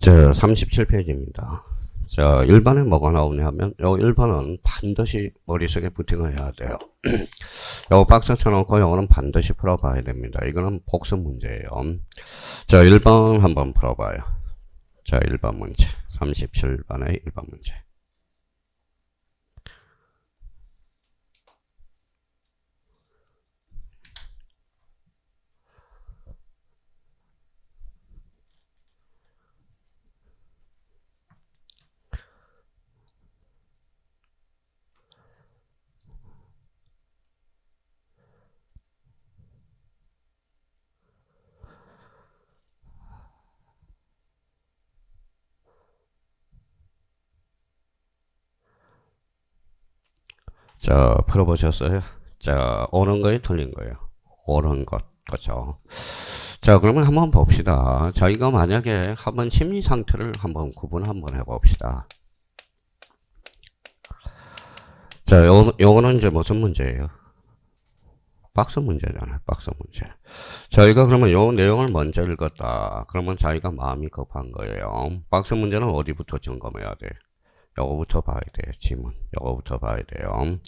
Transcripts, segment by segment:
자, 37페이지입니다. 자, 1번에 뭐가 나오냐면, 요 1번은 반드시 머릿속에 부팅을 해야 돼요. 요거 박스 쳐놓고 요거는 반드시 풀어봐야 됩니다. 이거는 복습 문제예요. 자, 1번 한번 풀어봐요. 자, 1번 문제. 37번의 1번 문제. 자, 풀어보셨어요? 자, 옳은 거에 틀린 거예요. 옳은 것, 그렇죠? 자, 그러면 한번 봅시다. 저희가 만약에 한번 심리 상태를 한번 구분 한번 해봅시다. 자, 요거는 이제 무슨 문제예요? 박스 문제잖아요. 박스 문제. 저희가 그러면 요 내용을 먼저 읽었다. 그러면 자기가 마음이 급한 거예요. 박스 문제는 어디부터 점검해야 돼? 요거부터 봐야 돼요. 지문. 요거부터 봐야 돼요.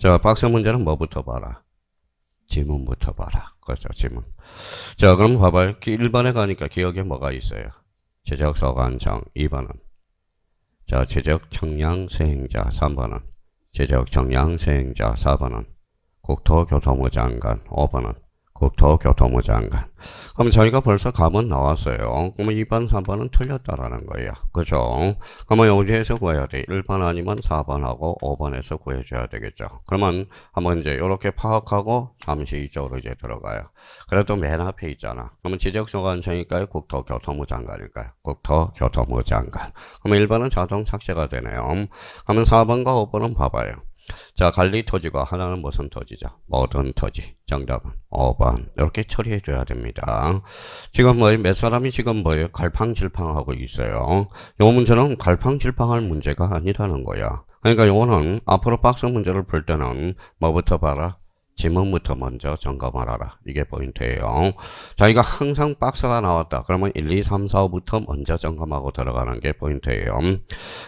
자, 박스 문제는 뭐부터 봐라? 지문부터 봐라. 그렇죠. 지문. 자, 그럼 봐봐요. 1번에 가니까 기억에 뭐가 있어요? 제적 서관청. 2번은 자, 제적 청량 세행자. 3번은 제적 청량 세행자. 4번은 국토교통부 장관. 5번은 국토교통부 장관. 그럼 저희가 벌써 감은 나왔어요. 그러면 2번, 3번은 틀렸다라는 거예요. 그죠? 그러면 여기에서 구해야 돼. 1번 아니면 4번하고 5번에서 구해줘야 되겠죠. 그러면 한번 이제 이렇게 파악하고 잠시 이쪽으로 이제 들어가요. 그래도 맨 앞에 있잖아. 그러면 지적소관청일까요? 국토교통부 장관일까요? 국토교통부 장관. 그러면 1번은 자동 삭제가 되네요. 그러면 4번과 5번은 봐봐요. 자, 관리 토지가 하나는 무슨 토지죠? 모든 토지. 정답은 5번. 이렇게 처리해 줘야 됩니다. 지금 몇 사람이 지금 갈팡질팡하고 있어요. 요 문제는 갈팡질팡할 문제가 아니라는 거야. 그러니까 요거는 앞으로 박스 문제를 풀 때는 뭐부터 봐라? 지문부터 먼저 점검하라. 이게 포인트예요. 자기가 항상 박스가 나왔다. 그러면 1, 2, 3, 4, 5부터 먼저 점검하고 들어가는 게 포인트예요.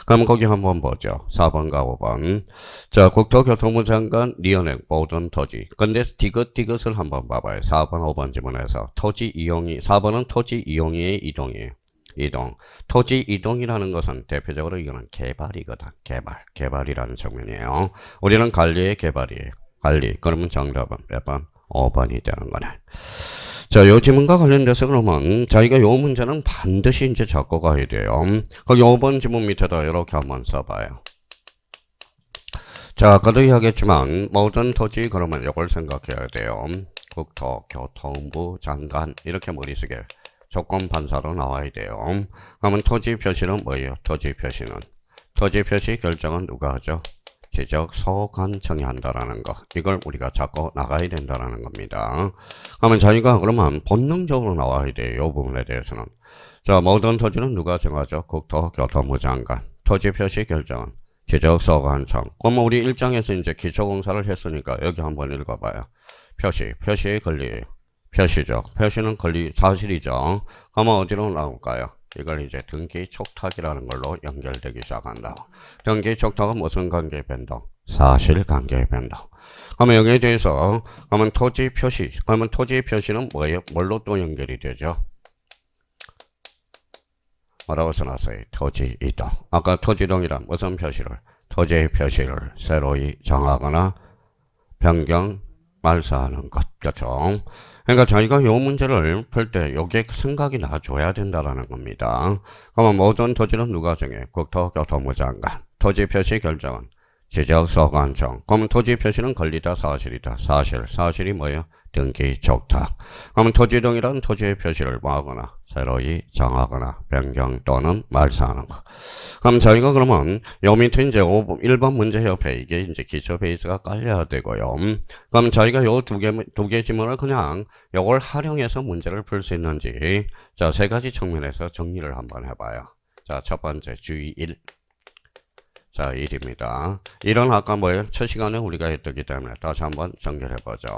그럼 거기 한번 보죠. 4번과 5번. 자, 국토교통부 장관 리언행 모든 토지. 근데 디귿을 한번 봐봐요. 4번, 5번 지문에서 토지 이용이 4번은 토지 이용의 이동이에요. 이동. 토지 이동이라는 것은 대표적으로 이거는 개발이거든. 개발이라는 측면이에요. 우리는 관리의 개발이에요. 관리. 그러면 정답은 몇 번? 5번이 되는 거네. 자, 요 지문과 관련돼서 그러면 자기가 요 문제는 반드시 이제 적고 가야 돼요. 거기 5번 지문 밑에다 이렇게 한번 써봐요. 자, 아까도 이야기했지만 모든 토지 그러면 이걸 생각해야 돼요. 국토교통부 장관 이렇게 머릿속에 조건 반사로 나와야 돼요. 그러면 토지 표시는 뭐예요? 토지 표시 결정은 누가 하죠? 지적소관청이 한다라는 거. 이걸 우리가 잡고 나가야 된다라는 겁니다. 그러면 자기가 그러면 본능적으로 나와야 돼요. 이 부분에 대해서는. 자, 모든 토지는 누가 정하죠? 국토교통부 장관. 토지 표시 결정은 지적소관청. 그러면 우리 일장에서 이제 기초공사를 했으니까 여기 한번 읽어봐요. 표시의 권리예요. 표시죠. 표시는 권리 사실이죠. 그러면 어디로 나올까요? 이걸 이제 등기 촉탁이라는 걸로 연결되기 시작한다. 등기 촉탁은 무슨 관계 변동? 사실 관계 변동. 그러면 여기에 대해서 그러면 토지 표시. 그러면 토지 표시는 뭐예요? 뭘로 또 연결이 되죠? 뭐라고 써놨어요? 토지 이동. 아까 토지 이동이란 무슨 표시를? 토지 표시를 새로이 정하거나 변경 말사하는 것. 그렇죠? 그러니까 저희가 요 문제를 풀 때 요게 생각이 나줘야 된다라는 겁니다. 그러면 모든 토지는 누가 정해? 국토교통부 장관. 토지 표시 결정은 지적소관청. 그러면 토지 표시는 권리다 사실이다. 사실이 뭐예요? 등기 촉탁. 그러면 토지등이란 토지의 표시를 뭐하거나 새로이 정하거나 변경 또는 말사하는 거. 그럼 저희가 그러면 요 밑에 이제 1번 문제 옆에 이게 이제 기초 베이스가 깔려야 되고요. 그럼 저희가 요 두 개 지문을 그냥 요걸 활용해서 문제를 풀 수 있는지 자, 세 가지 측면에서 정리를 한번 해봐요. 자, 첫 번째 주의 1. 자, 1입니다. 1은 아까 뭐예요? 첫 시간에 우리가 했기 때문에 다시 한번 정렬해보죠.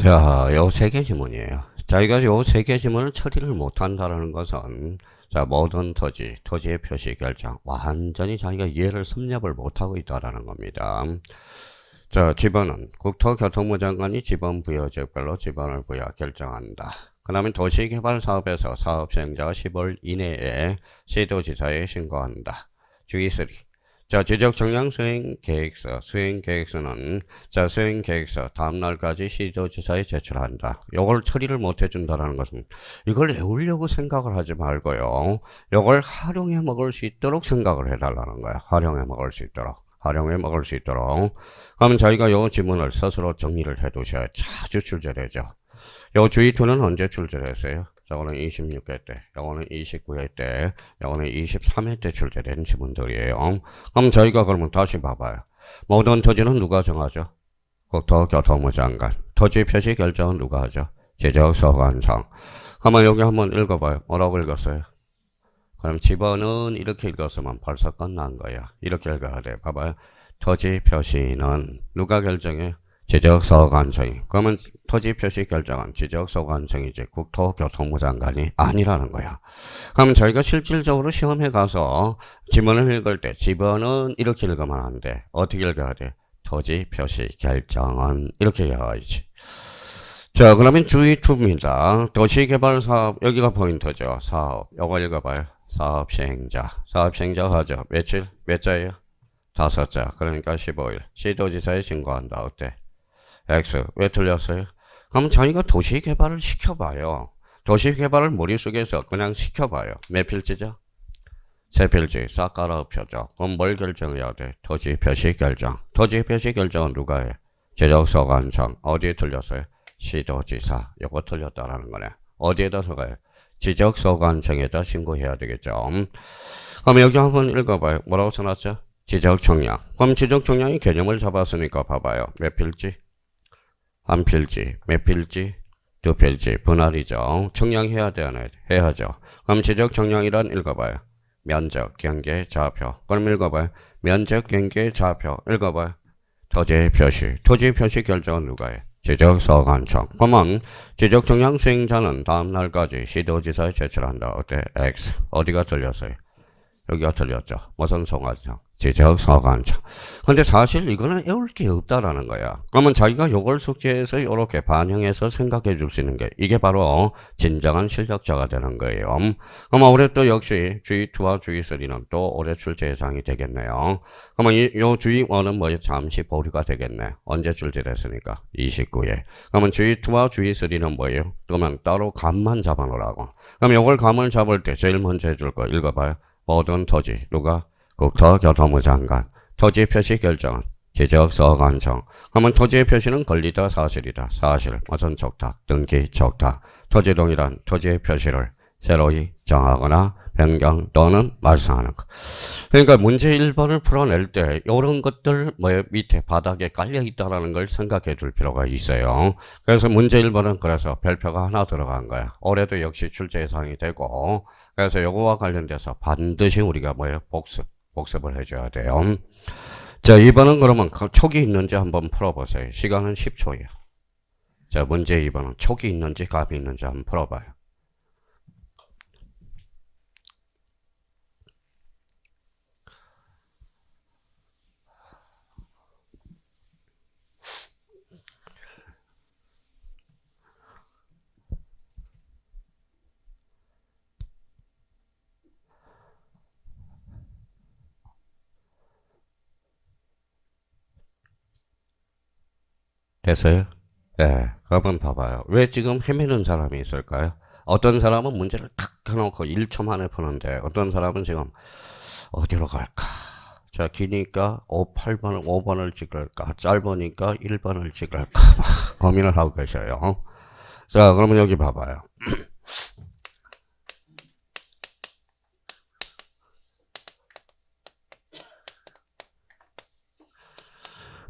자, 요 세 개 지문이에요. 자, 이거 요 세 개 지문을 처리를 못한다라는 것은, 자, 모든 토지의 표시 결정. 완전히 자기가 이해를 섭렵을 못하고 있다라는 겁니다. 자, 지번은 국토교통부 장관이 지번 부여 지역별로 지번을 부여 결정한다. 그 다음에 도시개발사업에서 사업 시행자가 10월 이내에 시도지사에 신고한다. 주의 3. 자, 지적정량 수행계획서. 수행계획서는, 자, 수행계획서 다음날까지 시도지사에 제출한다. 요걸 처리를 못 해준다는 것은, 이걸 외우려고 생각을 하지 말고요. 요걸 활용해 먹을 수 있도록 생각을 해달라는 거야. 활용해 먹을 수 있도록. 그러면 자기가 요 지문을 스스로 정리를 해 두셔야 자주 출제되죠. 요 주의2는 언제 출제됐어요? 요거는 26회 때, 요거는 29회 때, 요거는 23회 때 출제된 지문들이에요. 그럼 저희가 그러면 다시 봐봐요. 모든 토지는 누가 정하죠? 국토교통부 장관. 토지 표시 결정은 누가 하죠? 지적소관청. 그러면 여기 한번 읽어봐요. 뭐라고 읽었어요? 그럼 지번은 이렇게 읽었으면 벌써 끝난 거야. 이렇게 읽어야 돼. 봐봐요. 토지 표시는 누가 결정해? 지적소관청이. 그러면 토지 표시 결정은 지적소관청이지 국토교통부 장관이 아니라는 거야. 그럼 저희가 실질적으로 시험에 가서 지문을 읽을 때 지번은 이렇게 읽으면 안 돼. 어떻게 읽어야 돼? 토지 표시 결정은 이렇게 읽어야지. 자, 그러면 주의2입니다. 도시개발사업, 여기가 포인트죠. 사업. 요거 읽어봐요. 사업 시행자. 사업 시행자가 하죠. 며칠? 몇 자예요? 5자. 그러니까 15일. 시도지사에 신고한다. 어때? X. 왜 틀렸어요? 그럼 자기가 도시개발을 시켜봐요. 도시개발을 머릿속에서 그냥 시켜봐요. 몇 필지죠? 3필지. 싹 깔아엎혀져. 그럼 뭘 결정해야 돼? 토지 표시 결정. 토지 표시 결정은 누가 해? 지적소관청. 어디에 틀렸어요? 시도지사. 요거 틀렸다라는 거네. 어디에다 써가요? 지적소관청에다 신고해야 되겠죠. 그럼 여기 한번 읽어봐요. 뭐라고 써놨죠? 지적청량. 그럼 지적청량이 개념을 잡았으니까 봐봐요. 몇 필지? 한 필지. 몇 필지? 2필지. 분할이죠. 청량해야 돼, 안 해? 해야죠. 그럼 지적청량이란 읽어봐요. 면적, 경계, 좌표. 그럼 읽어봐요. 면적, 경계, 좌표. 읽어봐요. 토지 표시. 토지 표시 결정은 누가 해? 지적소관청. 그러면 지적청량 수행자는 다음날까지 시도지사에 제출한다. 어때? X. 어디가 틀렸어요? 여기가 틀렸죠. 무슨 소관청? 지적소관청. 근데 사실 이거는 외울 게 없다라는 거야. 그러면 자기가 요걸 숙제해서 이렇게 반영해서 생각해 줄 수 있는 게 이게 바로 진정한 실력자가 되는 거예요. 그러면 올해 또 역시 주의2와 주의3는 또 올해 출제 예상이 되겠네요. 그러면 요 주의1은 뭐 잠시 보류가 되겠네. 언제 출제됐으니까? 29회. 그러면 주의2와 주의3는 뭐예요? 그러면 따로 감만 잡아놓으라고. 그럼 요걸 감을 잡을 때 제일 먼저 해줄 거 읽어봐요. 모든 토지. 누가? 국토교통부 장관. 토지 표시 결정은 지적소관청. 그러면 토지의 표시는 권리다 사실이다. 사실. 무슨 촉탁? 등기 촉탁. 토지동이란 토지의 표시를 새로이 정하거나 변경 또는 말소하는 것. 그러니까 문제 1번을 풀어낼 때 이런 것들 밑에 바닥에 깔려 있다라는 걸 생각해 둘 필요가 있어요. 그래서 문제 1번은 그래서 별표가 하나 들어간 거야. 올해도 역시 출제 예상이 되고, 그래서 요거와 관련돼서 반드시 우리가 복습을 해줘야 돼요. 자, 2번은 그러면 촉이 있는지 한번 풀어보세요. 시간은 10초예요. 자, 문제 2번은 촉이 있는지 값이 있는지 한번 풀어봐요. 됐어요? 네. 그러면 봐봐요. 왜 지금 헤매는 사람이 있을까요? 어떤 사람은 문제를 탁 해놓고 1초 만에 푸는데, 어떤 사람은 지금 어디로 갈까? 자, 기니까 5번을 찍을까? 짧으니까 1번을 찍을까? 막 고민을 하고 계셔요. 자, 그러면 여기 봐봐요.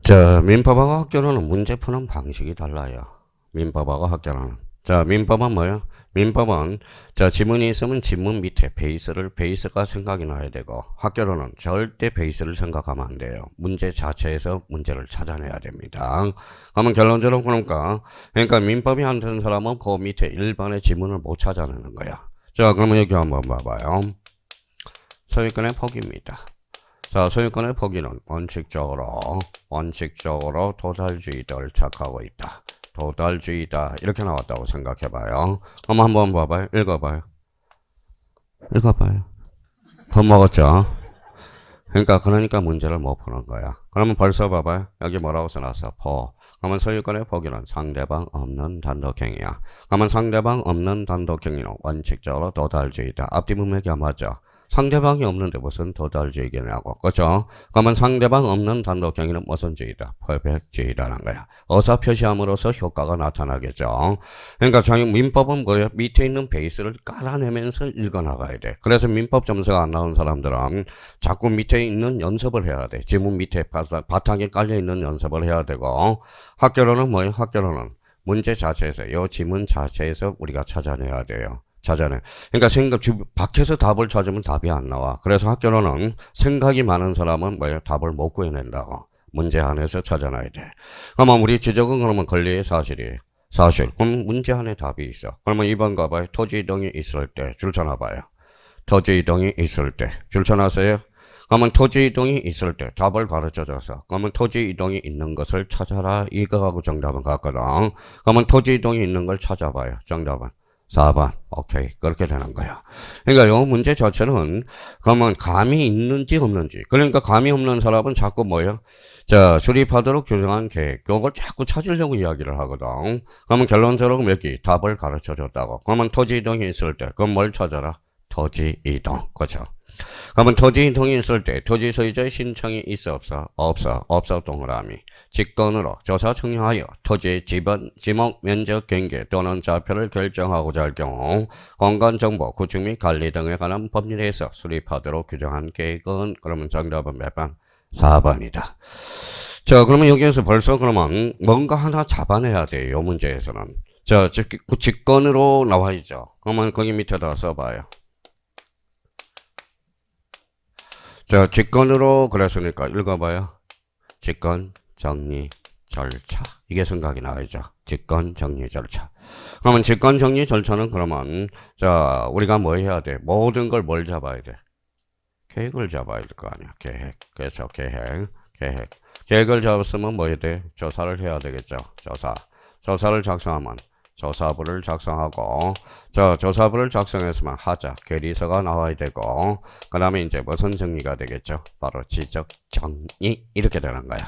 자, 민법하고 학교로는 문제 푸는 방식이 달라요. 민법하고 학교로는. 자, 민법은 뭐예요? 민법은 자, 지문이 있으면 지문 밑에 베이스가 생각이 나야 되고 학교로는 절대 베이스를 생각하면 안 돼요. 문제 자체에서 문제를 찾아내야 됩니다. 그러면 결론적으로 그러니까 민법이 안 되는 사람은 그 밑에 일반의 지문을 못 찾아내는 거야. 자, 그러면 여기 한번 봐봐요. 소유권의 포기입니다. 자, 소유권의 포기는 원칙적으로 도달주의를 착하고 있다. 도달주의다. 이렇게 나왔다고 생각해봐요. 그럼 한번 봐봐요. 읽어봐요. 겁먹었죠? 그러니까 문제를 못 푸는 거야. 그러면 벌써 봐봐요. 여기 뭐라고 써놨어? 그러면 소유권의 포기는 상대방 없는 단독행위야. 그러면 상대방 없는 단독행위는 원칙적으로 도달주의다. 앞뒤 문맥이 맞죠? 상대방이 없는데 무슨 도달주의냐고. 그렇죠? 그러면 상대방 없는 단독행위는 무슨 주의다? 퍼펙트주의라는 거야. 의사표시함으로써 효과가 나타나겠죠. 그러니까 저희 민법은 뭐예요? 밑에 있는 베이스를 깔아내면서 읽어나가야 돼. 그래서 민법 점수가 안 나온 사람들은 자꾸 밑에 있는 연습을 해야 돼. 지문 밑에 바탕에 깔려있는 연습을 해야 되고 학교로는 뭐예요? 학교로는 문제 자체에서 이 지문 자체에서 우리가 찾아내야 돼요. 그러니까 밖에서 답을 찾으면 답이 안 나와. 그래서 학교로는 생각이 많은 사람은 뭐예요? 답을 못 구해낸다고. 문제 안에서 찾아놔야 돼. 그러면 우리 지적은 그러면 권리의 사실이에요. 사실. 그럼 문제 안에 답이 있어. 그러면 2번 가봐요. 토지 이동이 있을 때 줄 쳐놔봐요. 토지 이동이 있을 때 줄 쳐놨어요? 그러면 토지 이동이 있을 때 답을 가르쳐줘서 그러면 토지 이동이 있는 것을 찾아라. 이거하고 정답은 같거든. 그러면 토지 이동이 있는 걸 찾아봐요. 정답은 4번. 오케이. 그렇게 되는 거야. 그러니까 이 문제 자체는 그러면 감이 있는지 없는지. 그러니까 감이 없는 사람은 자꾸 뭐예요? 자, 수립하도록 규정한 계획. 요걸 자꾸 찾으려고 이야기를 하거든. 그러면 결론적으로 몇 개? 답을 가르쳐 줬다고. 그러면 토지 이동이 있을 때 그럼 뭘 찾아라? 토지 이동. 그렇죠? 그러면 토지 이동이 있을 때 토지 소유자의 신청이 있어 없어? 없어 동그라미. 직권으로 조사 청약하여 토지의 지목 면적 경계 또는 좌표를 결정하고자 할 경우 공간정보 구축 및 관리 등에 관한 법률에서 수립하도록 규정한 계획은 그러면 정답은 몇 번? 4번이다. 자, 그러면 여기에서 벌써 그러면 뭔가 하나 잡아내야 돼요. 이 문제에서는. 자, 직권으로 나와 있죠. 그러면 거기 밑에다 써봐요. 자, 직권으로 그랬으니까 읽어봐요. 직권 정리 절차. 이게 생각이 나야죠. 직권 정리 절차. 그러면 직권 정리 절차는 그러면 자, 우리가 뭐 해야 돼? 모든 걸 뭘 잡아야 돼? 계획을 잡아야 될 거 아니야. 계획. 그렇죠. 계획을 잡았으면 뭐 해야 돼? 조사를 해야 되겠죠. 조사를 작성하면 조사부를 작성하고, 자, 조사부를 작성했으면 하자. 계리서가 나와야 되고, 그 다음에 이제 무슨 정리가 되겠죠? 바로 지적 정리. 이렇게 되는 거야.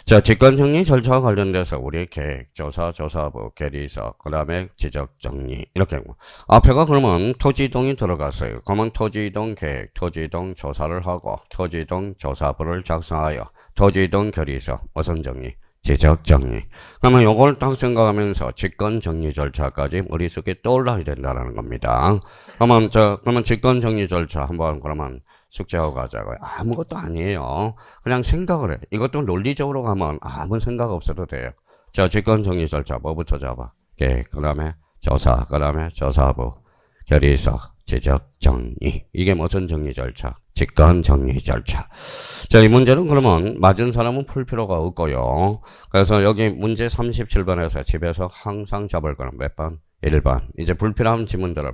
자, 직권 정리 절차와 관련돼서 우리 계획, 조사부, 계리서, 그 다음에 지적 정리. 이렇게. 앞에가 그러면 토지 이동이 들어갔어요. 그러면 토지 이동 계획, 토지 이동 조사를 하고, 토지 이동 조사부를 작성하여, 토지 이동 계리서, 무슨 정리? 지적 정리. 그러면 요걸 딱 생각하면서 직권 정리 절차까지 머릿속에 떠올라야 된다는 겁니다. 그러면 직권 정리 절차 한번 그러면 숙제하고 가자고요. 아무것도 아니에요. 그냥 생각을 해. 이것도 논리적으로 가면 아무 생각 없어도 돼요. 자, 직권 정리 절차 뭐부터 잡아? 계획, 그 다음에 조사, 그 다음에 조사부, 결의서, 지적 정리. 이게 무슨 정리 절차? 직권 정리 절차. 자, 이 문제는 그러면 맞은 사람은 풀 필요가 없고요. 그래서 여기 문제 37번에서 집에서 항상 잡을 거는 몇 번? 1번. 이제 불필요한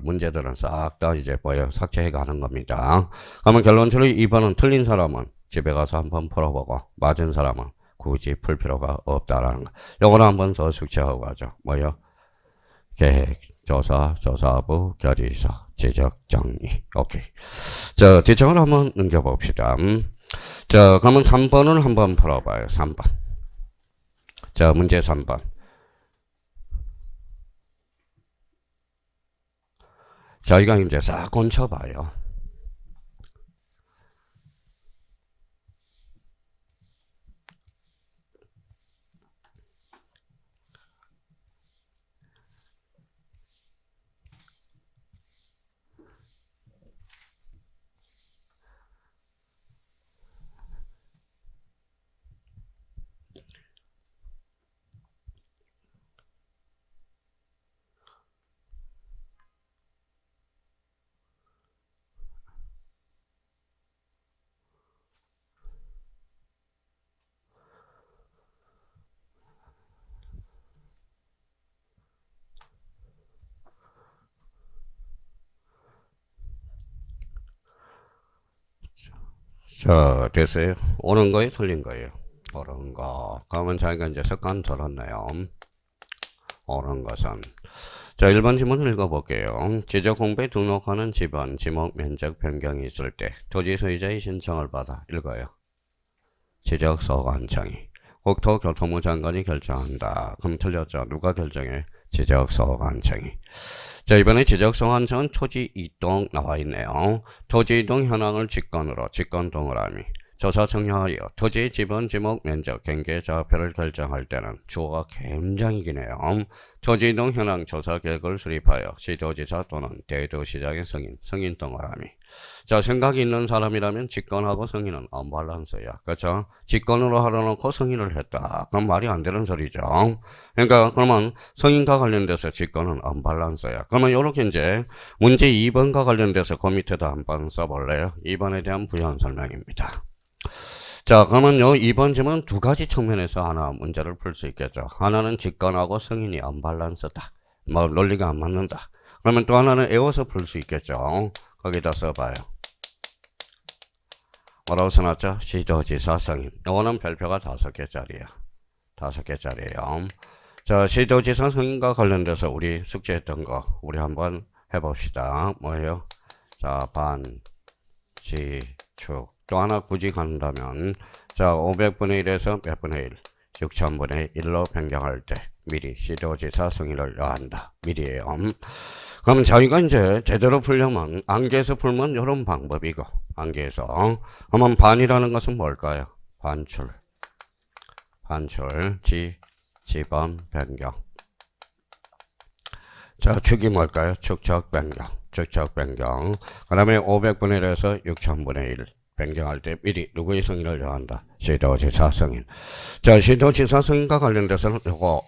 문제들은 싹 다 이제 삭제해 가는 겁니다. 그러면 결론적으로 2번은 틀린 사람은 집에 가서 한번 풀어보고 맞은 사람은 굳이 풀 필요가 없다라는 거. 요거는 한번 더 숙제하고 가죠. 계획, 조사부, 결의서, 지적 정리. 오케이. 자, 뒷장을 한번 넘겨봅시다. 자, 그러면 3번을 한번 풀어봐요. 3번. 자, 문제 3번. 저희가 이제 싹 곤쳐봐요. 자, 됐어요. 옳은 거예요? 틀린 거예요? 옳은 거. 그러면 자기가 이제 습관 들었네요. 옳은 것은. 자, 1번 지문 읽어볼게요. 지적공부에 등록하는 집안, 지목, 면적 변경이 있을 때 토지 소유자의 신청을 받아 읽어요. 지적소관청이. 국토교통부 장관이 결정한다. 그럼 틀렸죠. 누가 결정해? 지적소관청이. 자, 이번에 지적소관청은 토지 이동 나와 있네요. 토지 이동 현황을 직권으로 직권 동그라미. 조사 청하여 토지 지분 지목 면적 경계 좌표를 결정할 때는 주어가 굉장히 기네요. 토지 이동 현황 조사 계획을 수립하여 시도지사 또는 대도시장의 승인 동그라미. 자, 생각이 있는 사람이라면 직권하고 승인은 언밸런스야. 그렇죠? 직권으로 하려놓고 승인을 했다. 그럼 말이 안 되는 소리죠. 그러니까 그러면 승인과 관련돼서 직권은 언밸런스야. 그러면 이렇게 이제 문제 2번과 관련돼서 그 밑에다 한번 써볼래요. 2번에 대한 부연 설명입니다. 자, 그러면 요 2번 질문 두 가지 측면에서 하나 문제를 풀 수 있겠죠. 하나는 직권하고 승인이 언밸런스다. 뭐 논리가 안 맞는다. 그러면 또 하나는 외워서 풀 수 있겠죠. 거기다 써봐요. 뭐라고 써놨죠? 시도지사 승인. 이거는 별표가 5개짜리야. 5개짜리예요. 자, 시도지사 승인과 관련돼서 우리 숙제했던 거 우리 한번 해봅시다. 뭐예요? 자, 반, 지, 축. 또 하나 굳이 간다면 자, 500분의 1에서 몇 분의 1? 6000분의 1로 변경할 때 미리 시도지사 승인을 요한다. 미리예요. 그럼 저희가 이제 제대로 풀려면 암기해서 풀면 이런 방법이고 암기해서 그러면 반이라는 것은 뭘까요? 반출, 지번 변경. 자, 축이 뭘까요? 축적 변경. 그 다음에 500분의 1에서 6000분의 1 변경할 때 미리 누구의 승인을 요한다? 시도지사 승인. 자, 시도지사 승인과 관련돼서는 요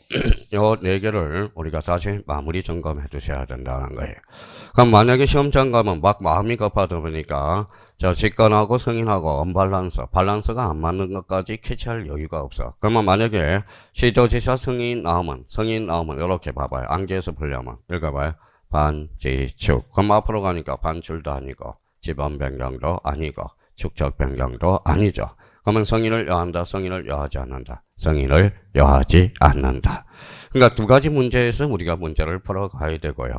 4개를 우리가 다시 마무리 점검해 두셔야 된다는 거예요. 그럼 만약에 시험장 가면 막 마음이 급하다 보니까 자, 직권하고 승인하고 밸런스가 안 맞는 것까지 캐치할 여유가 없어. 그러면 만약에 시도지사 승인 나오면 이렇게 봐봐요. 암기해서 풀려면 읽어봐요. 반지축. 그럼 앞으로 가니까 반출도 아니고 지번 변경도 아니고 축적 변경도 아니죠. 그러면 승인을 요한다, 승인을 요하지 않는다. 승인을 요하지 않는다. 그러니까 두 가지 문제에서 우리가 문제를 풀어가야 되고요.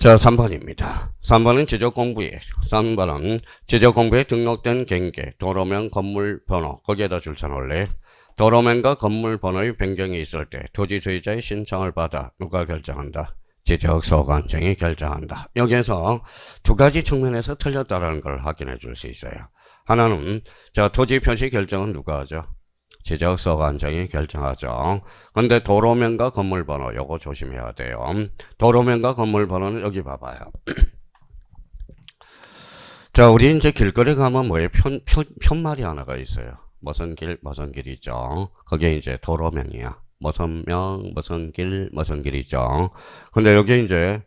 자, 3번입니다. 3번은 지적공부에 3번은 지적공부에 등록된 경계, 도로명, 건물 번호 거기에다 줄 쳐놓을래. 도로명과 건물 번호의 변경이 있을 때 토지 소유자의 신청을 받아 누가 결정한다? 지적소관청이 결정한다. 여기에서 두 가지 측면에서 틀렸다는 걸 확인해 줄 수 있어요. 하나는 자, 토지 표시 결정은 누가 하죠? 지적소관청이 결정하죠. 근데 도로명과 건물번호 요거 조심해야 돼요. 도로명과 건물번호는 여기 봐봐요. 자, 우리 이제 길거리 가면 뭐예요? 편말이 하나가 있어요. 무슨 길이죠. 그게 이제 도로명이야. 무슨 명, 무슨 길이죠. 근데 여기 이제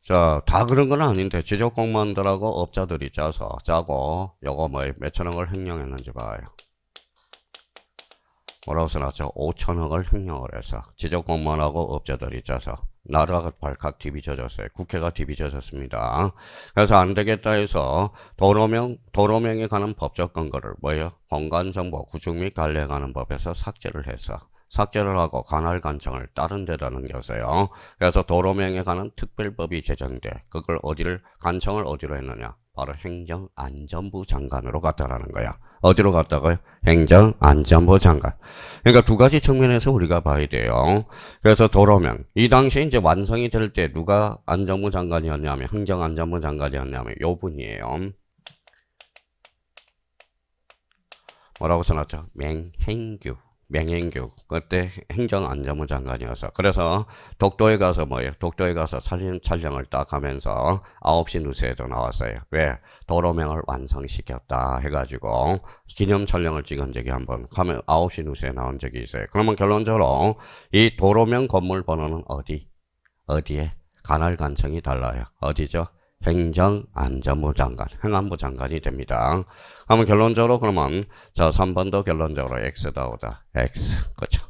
자, 다 그런 건 아닌데 지적공무원들하고 업자들이 짜고 요거 뭐예요? 몇천억을 횡령했는지 봐요. 뭐라고 써놨죠? 5천억을 횡령을 해서 지적공무원하고 업자들이 짜서 나라가 발칵 뒤비쳐졌어요. 국회가 뒤비쳐졌습니다. 그래서 안 되겠다 해서 도로명에 관한 법적 근거를 뭐예요? 공간정보 구축 및 관리에 관한 법에서 삭제를 했어. 삭제를 하고 관할 간청을 다른 데다 넘겼어요. 그래서 도로명에 관한 특별법이 제정돼 그걸 간청을 어디로 했느냐? 바로 행정안전부 장관으로 갔다라는 거야. 어디로 갔다고요? 행정안전부 장관. 그러니까 두 가지 측면에서 우리가 봐야 돼요. 그래서 도로명 이 당시에 이제 완성이 될 때 누가 안전부 장관이었냐면 행정안전부 장관이었냐면 요 분이에요. 뭐라고 써놨죠? 맹행규 그때 행정안전부 장관이어서 그래서 독도에 가서 뭐예요? 독도에 가서 촬영을 딱 하면서 9시 뉴스에도 나왔어요. 왜? 도로명을 완성시켰다 해가지고 기념 촬영을 찍은 적이 한번 가면 9시 뉴스에 나온 적이 있어요. 그러면 결론적으로 이 도로명 건물 번호는 어디에? 관할 간청이 달라요. 어디죠? 행정안전부 장관, 행안부 장관이 됩니다. 그러면 결론적으로 그러면 자 3번도 결론적으로 X다 오다. X. 그렇죠.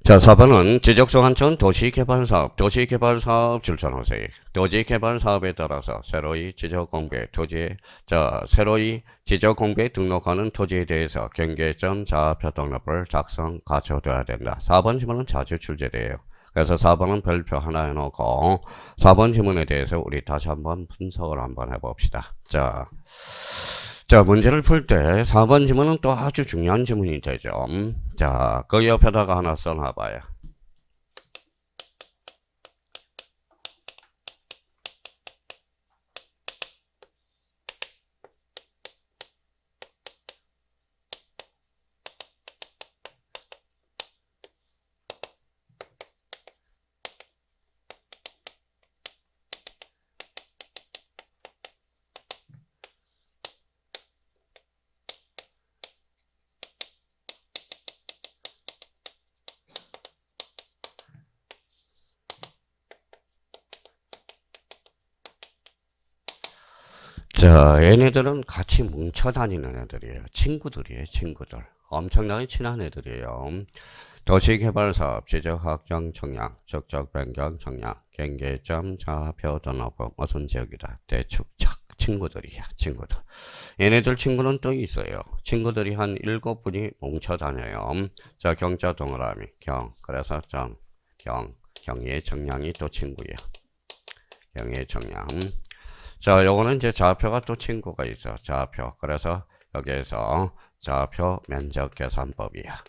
자, 4번은 지적소관청 도시개발사업, 도시개발사업 출전호세, 도시개발사업에 따라서 새로이 지적공개, 새로이 지적공개에 등록하는 토지에 대해서 경계점 자표 등록을 작성, 갖춰둬야 된다. 4번 지문은 자주 출제돼요. 그래서 4번은 별표 하나 해놓고 4번 지문에 대해서 우리 다시 한번 분석을 한번 해봅시다. 자, 문제를 풀 때 4번 지문은 또 아주 중요한 지문이 되죠. 자, 그 옆에다가 하나 써놔봐요. 자, 얘네들은 같이 뭉쳐 다니는 애들이에요. 친구들이에요, 친구들. 엄청나게 친한 애들이에요. 도시개발사업, 지적확정 청약, 적적 변경 청약, 경계점, 좌표 등록부, 무슨 지역이다. 대축적. 친구들이야, 친구들. 얘네들 친구는 또 있어요. 친구들이 한 7분이 뭉쳐 다녀요. 자, 경자 동그라미, 그래서 경의 청량이 또 친구야. 경의 청량. 자, 요거는 이제 좌표가 또 친구가 있어. 좌표. 그래서 여기에서 좌표 면적 계산법이야.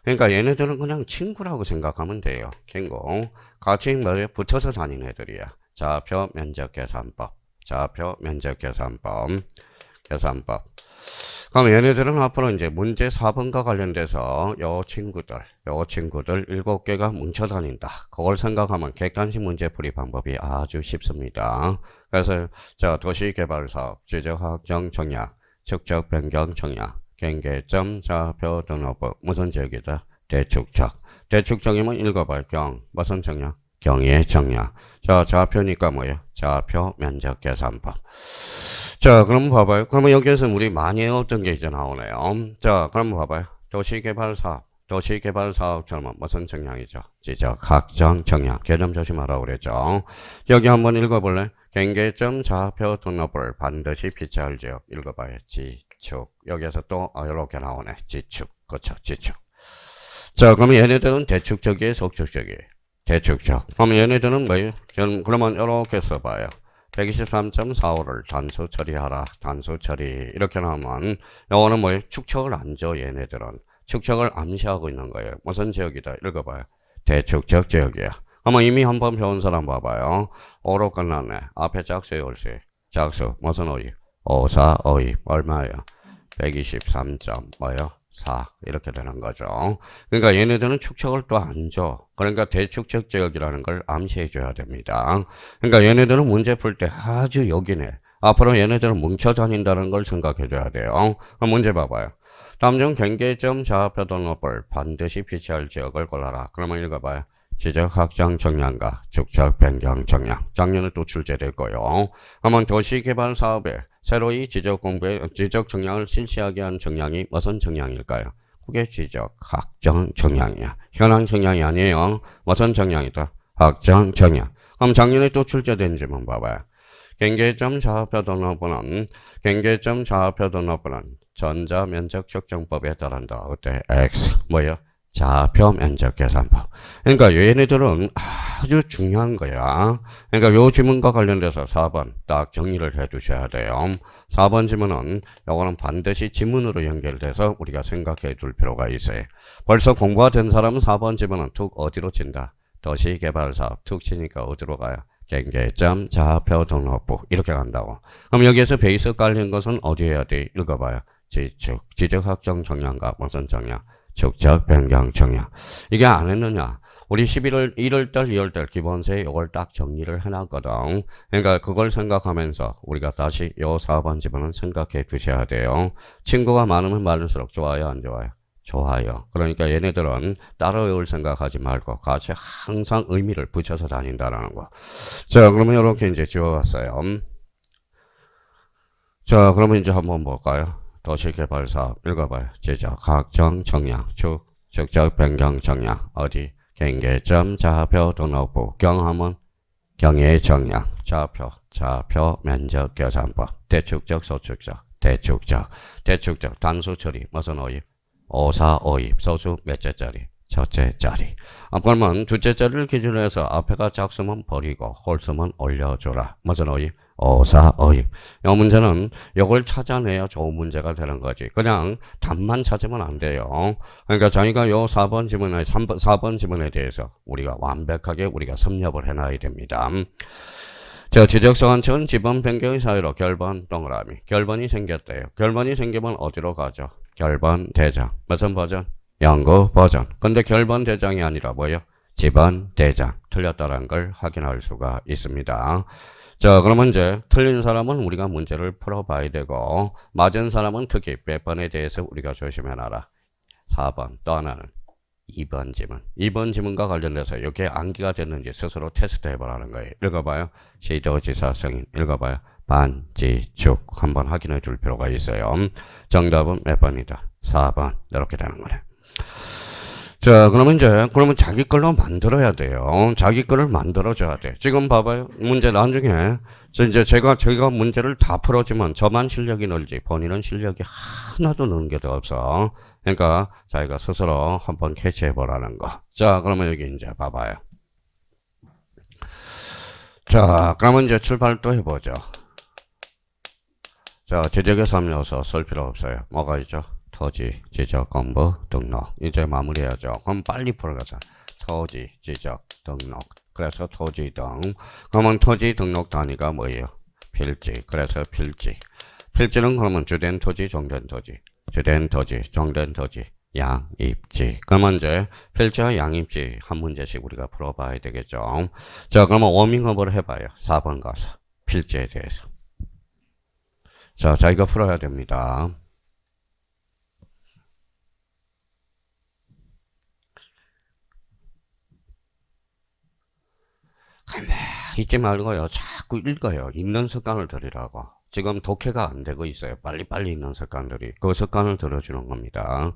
그러니까 얘네들은 그냥 친구라고 생각하면 돼요. 친구. 같이 붙어서 다니는 애들이야. 좌표 면적 계산법. 좌표 면적 계산법. 그럼 얘네들은 앞으로 이제 문제 4번과 관련돼서 요 친구들 7개가 뭉쳐 다닌다. 그걸 생각하면 객관식 문제풀이 방법이 아주 쉽습니다. 그래서 자, 도시개발사업, 지적확정 청약, 축적 변경 청약, 경계점, 좌표 등록부, 무슨 지역이다? 대축적. 대축적이면 읽어봐요. 무슨 청약? 경의 청약. 자, 좌표니까 뭐예요? 좌표 면적 계산법. 자, 그럼 봐봐요. 그러면 여기에서 우리 많이 해왔던 게 이제 나오네요. 자, 그럼 봐봐요. 도시개발사업처럼 무슨 청약이죠? 지적확정 청약. 개념 조심하라고 그랬죠. 여기 한번 읽어볼래? 경계점 좌표 등록부를 반드시 비치할 지역. 읽어봐요. 지축. 여기에서 또 이렇게 나오네. 지축. 그렇죠. 지축. 자, 그러면 얘네들은 대축적이에요? 속축적이에요? 대축적. 그러면 얘네들은 뭐예요? 그러면 이렇게 써봐요. 123.45를 단수 처리하라. 단수 처리. 이렇게 나오면 요거는 뭐예요? 축척을 안 줘. 얘네들은. 축척을 암시하고 있는 거예요. 무슨 지역이다? 읽어봐요. 대축적 지역이야. 그러면 이미 한번 배운 사람 봐봐요. 5로 끝났네. 앞에 짝수에 올수. 짝수. 무슨 어이? 5, 4, 어이. 얼마예요? 123. 뭐예요? 4 이렇게 되는 거죠. 그러니까 얘네들은 축척을 또 안 줘. 그러니까 대축적 지역이라는 걸 암시해 줘야 됩니다. 그러니까 얘네들은 문제 풀 때 아주 여기네. 앞으로 얘네들은 뭉쳐 다닌다는 걸 생각해 줘야 돼요. 그럼 문제 봐봐요. 다음 중 경계점 좌표 등록부를 반드시 비치할 지역을 골라라. 그러면 읽어봐요. 지적확정 청약과 축적 변경 청약. 작년에 또 출제될 거예요. 그러면 도시개발사업에 새로이 지적 청약을 실시하게 한 청약이 무슨 청약일까요? 그게 지적확정 청약이야. 현황 청약이 아니에요. 무슨 청약이다? 확정 청약. 그럼 작년에 또 출제된 지문 봐봐요. 경계점 좌표 등록부는 전자면적 측정법에 따른다. 어때? X 뭐예요? 좌표 면적 계산법. 그러니까 얘네들은 아주 중요한 거야. 그러니까 요 지문과 관련돼서 4번 딱 정리를 해 두셔야 돼요. 4번 지문은 요거는 반드시 지문으로 연결돼서 우리가 생각해 둘 필요가 있어요. 벌써 공부가 된 사람은 4번 지문은 툭 어디로 친다? 도시개발사업 툭 치니까 어디로 가요? 경계점 좌표 등록부 이렇게 간다고. 그럼 여기에서 베이스 깔린 것은 어디 해야 돼? 읽어봐요. 지적확정 청약과 무슨 청약? 축적 변경 청약. 이게 안 했느냐? 우리 1월달, 2월달 기본세 이걸 딱 정리를 해놨거든. 그러니까 그걸 생각하면서 우리가 다시 요 4번 지문은 생각해 두셔야 돼요. 친구가 많으면 많을수록 좋아요, 안 좋아요? 좋아요. 그러니까 얘네들은 따로 외울 생각하지 말고 같이 항상 의미를 붙여서 다닌다라는 거. 자, 그러면 이렇게 이제 지워봤어요. 자, 그러면 이제 한번 볼까요? 도시개발사업 읽어봐요. 지적확정 청약, 축적 변경 청약 어디? 경계점 좌표 등록부 경하면 경의 정량 좌표 면적 계산법 대축적 소축적 대축적 단수 처리 무슨 오입 5,4,5입 소수 몇째짜리 첫째짜리. 그러면 둘째짜리를 기준으로 해서 앞에가 작으면 버리고 홀수면 올려줘라. 무슨 오입 5,4,5입. 이 문제는 이걸 찾아내야 좋은 문제가 되는 거지. 그냥 답만 찾으면 안 돼요. 그러니까 자기가 요 4번 지문에 4번 지문에 대해서 우리가 완벽하게 우리가 섭렵을 해놔야 됩니다. 자, 지적서한층은 지번 변경의 사유로 결번 동그라미. 결번이 생겼대요. 결번이 생기면 어디로 가죠? 결번 대장. 무슨 버전? 연구 버전. 근데 결번 대장이 아니라 뭐예요? 지번 대장. 틀렸다는 걸 확인할 수가 있습니다. 자, 그러면 이제 틀린 사람은 우리가 문제를 풀어봐야 되고 맞은 사람은 특히 몇 번에 대해서 우리가 조심해놔라. 4번. 또 하나는 2번 지문. 2번 지문과 관련돼서 이게 암기가 됐는지 스스로 테스트 해보라는 거예요. 읽어봐요. 시도지사 승인. 읽어봐요. 반지축. 한번 확인해 줄 필요가 있어요. 정답은 몇 번이다? 4번. 이렇게 되는 거네. 자, 그러면 자기 걸로 만들어야 돼요. 자기 거를 만들어줘야 돼. 지금 봐봐요. 문제 나중에, 제가 문제를 다 풀어주면 저만 실력이 늘지, 본인은 실력이 하나도 느는 게 더 없어. 그러니까, 자기가 스스로 한번 캐치해보라는 거. 자, 그러면 여기 이제 봐봐요. 자, 그러면 이제 출발 또 해보죠. 자, 지적의 3요소 쓸 필요 없어요. 뭐가 있죠? 토지, 지적, 건부, 등록. 이제 마무리해야죠. 그럼 빨리 풀어가자. 토지, 지적, 등록. 그래서 토지 등. 그러면 토지 등록 단위가 뭐예요? 필지. 그래서 필지. 필지는 그러면 주된 토지, 종된 토지. 주된 토지, 종된 토지. 양입지. 그러면 이제 필지와 양입지 한 문제씩 우리가 풀어봐야 되겠죠. 자, 그러면 워밍업을 해봐요. 4번 가서. 필지에 대해서. 자, 자기가 풀어야 됩니다. 잊지 말고요. 자꾸 읽어요. 읽는 습관을 들이라고. 지금 독해가 안 되고 있어요. 빨리빨리 읽는 습관들이. 그 습관을 들어주는 겁니다.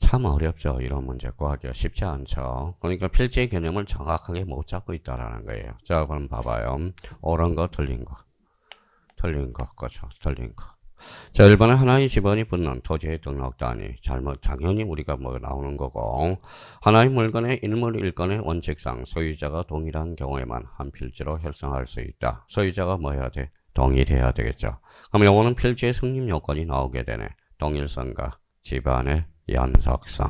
참 어렵죠. 이런 문제 구하기가 쉽지 않죠. 그러니까 필지의 개념을 정확하게 못 잡고 있다라는 거예요. 자, 그럼 봐봐요. 옳은 거, 틀린 거. 틀린 거, 그렇죠. 틀린 거. 자, 1번에 하나의 지번이 붙는 토지의 등록 단위. 당연히 우리가 나오는 거고. 하나의 물건의 일물 일건의 원칙상 소유자가 동일한 경우에만 한 필지로 형성할 수 있다. 소유자가 뭐 해야 돼? 동일해야 되겠죠. 그럼 요거는 필지의 성립 요건이 나오게 되네. 동일성과 집안의 연속성.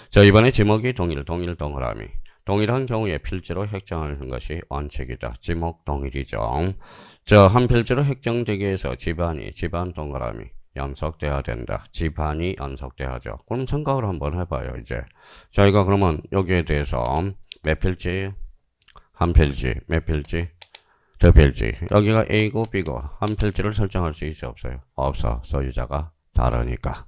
자, 이번에 지목이 동일 동그라미. 동일한 경우에 필지로 획정하는 것이 원칙이다. 지목 동일이죠. 자, 한 필지로 획정되기 위해서 집안 동그라미 연속돼야 된다. 집안이 연속돼야죠. 그럼 생각을 한번 해봐요. 이제 저희가 그러면 여기에 대해서 몇 필지? 한 필지. 몇 필지? 두 필지. 여기가 A고 B고 한 필지를 설정할 수 있어 없어요? 없어. 소유자가 다르니까.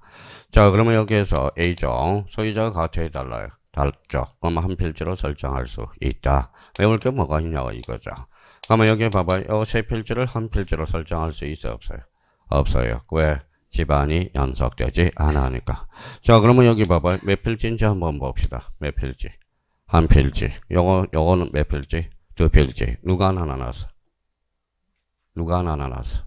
자, 그러면 여기에서 A죠. 소유자가 같아야 달라요. 달죠. 그러면 한 필지로 설정할 수 있다. 외울 게 뭐가 있냐고 이거죠. 그러면 여기 봐봐요. 이 세 필지를 한 필지로 설정할 수 있어 없어요? 없어요. 왜? 집안이 연속되지 않으니까. 자, 그러면 여기 봐봐요. 몇 필지인지 한번 봅시다. 몇 필지? 한 필지. 요거는 몇 필지? 두 필지. 누가 나눠놨어? 누가 나눠놨어?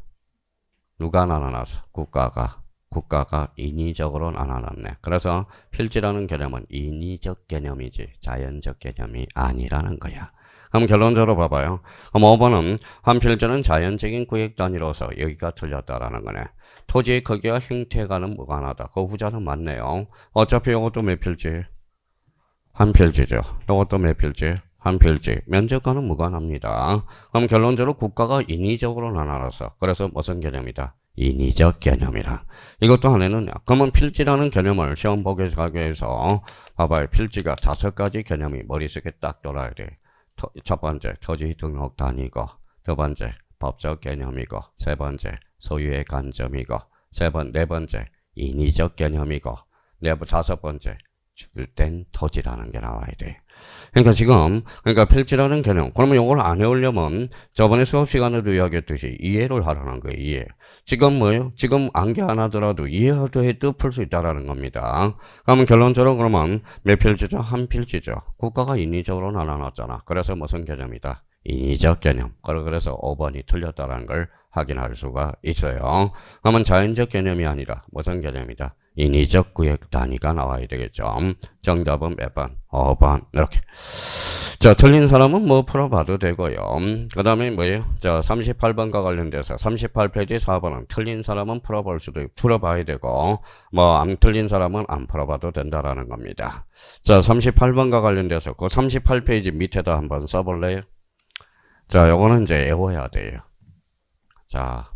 국가가 인위적으로 나눠놨네. 그래서 필지라는 개념은 인위적 개념이지 자연적 개념이 아니라는 거야. 그럼 결론적으로 봐봐요. 그럼 5번은 한 필지는 자연적인 구획 단위로서 여기가 틀렸다라는 거네. 토지의 크기와 형태가는 무관하다. 그 후자는 맞네요. 어차피 이것도 몇 필지? 한 필지죠. 이것도 몇 필지? 한 필지. 면적과는 무관합니다. 그럼 결론적으로 국가가 인위적으로 나눠서 그래서 무슨 개념이다? 인위적 개념이라. 이것도 하나는요. 그러면 필지라는 개념을 시험 보게 하기 위해서 봐봐요. 필지가 5가지 개념이 머릿속에 딱 돌아야 돼. 첫 번째, 토지 등록 단위고, 두 번째, 법적 개념이고, 세 번째, 소유의 관점이고, 네 번째, 인위적 개념이고, 다섯 번째, 주된 토지라는 게 나와야 돼. 그러니까 필지라는 개념. 그러면 이걸 안 해오려면 저번에 수업 시간에도 이야기했듯이 이해를 하라는 거예요. 이해. 지금 뭐예요? 지금 암기 안 하더라도 이해도 해도 풀 수 있다라는 겁니다. 그러면 결론적으로 그러면 몇 필지죠? 한 필지죠. 국가가 인위적으로 나눠놨잖아. 그래서 무슨 개념이다? 인위적 개념. 그래서 5번이 틀렸다라는 걸 확인할 수가 있어요. 그러면 자연적 개념이 아니라 무슨 개념이다? 인위적 구역 단위가 나와야 되겠죠. 정답은 몇 번? 5번. 이렇게. 자, 틀린 사람은 뭐 풀어봐도 되고요. 그 다음에 뭐예요? 자, 38번과 관련돼서 38페이지 4번은 틀린 사람은 풀어봐야 되고, 뭐, 안 틀린 사람은 안 풀어봐도 된다라는 겁니다. 자, 38번과 관련돼서 그 38페이지 밑에다 한번 써볼래요? 자, 요거는 이제 외워야 돼요. 자.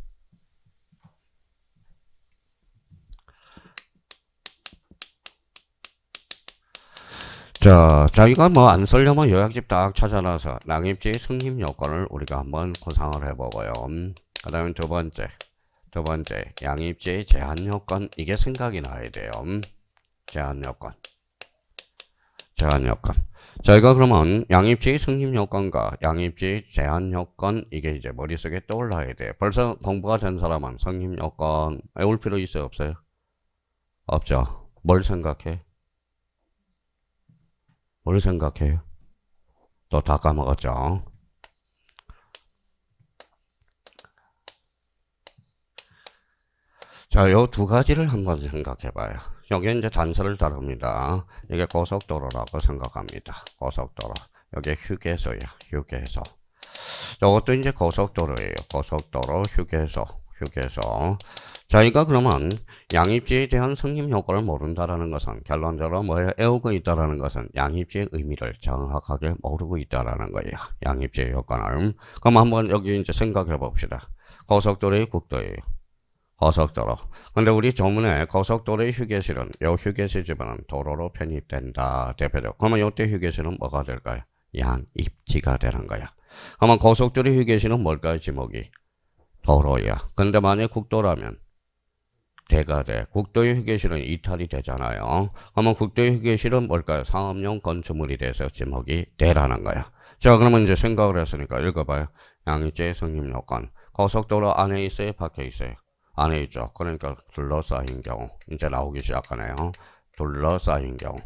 자, 자기가 뭐 안 쓰려면 요약집 딱 찾아놔서 낭입지 승인 요건을 우리가 한번 구상을 해보고요. 그 다음에 두 번째, 양입지의 제한 요건, 이게 생각이 나야 돼요. 제한 요건. 저희가 그러면 양입지 승인 요건과 양입지 제한 요건, 이게 이제 머릿속에 떠올라야 돼요. 벌써 공부가 된 사람은 승인 요건 외울 필요 있어요, 없어요? 없죠. 뭘 생각해? 뭘 생각해요? 또 다 까먹었죠? 자, 요 두 가지를 한번 생각해 봐요. 여기 이제 단서를 다룹니다. 이게 고속도로라고 생각합니다. 고속도로. 여기 휴게소야, 휴게소. 요것도 이제 고속도로예요. 고속도로, 휴게소. 자기가 그러면 양입지에 대한 성립 요건을 모른다라는 것은 결론적으로 뭐에 애우고 있다라는 것은 양입지의 의미를 정확하게 모르고 있다라는 거예요. 양입지의 요건을. 그럼 한번 여기 이제 생각해 봅시다. 고속도로의 국도예요. 고속도로. 근데 우리 조문에 고속도로의 휴게실은 요 휴게실 집은 도로로 편입된다. 대표적. 그러면 요때 휴게실은 뭐가 될까요? 양입지가 되는 거야. 그러면 고속도로 휴게실은 뭘까요? 지목이? 도로야. 근데 만약 국도라면 대가 돼. 국도의 휴게실은 이탈이 되잖아요. 그러면 국도의 휴게실은 뭘까요? 상업용 건축물이 돼서 지목이 되라는 거야. 자, 그러면 이제 생각을 했으니까 읽어봐요. 양입지의 성립 요건. 고속도로 안에 있어요? 밖에 있어요? 안에 있죠. 그러니까 둘러싸인 경우. 이제 나오기 시작하네요. 둘러싸인 경우.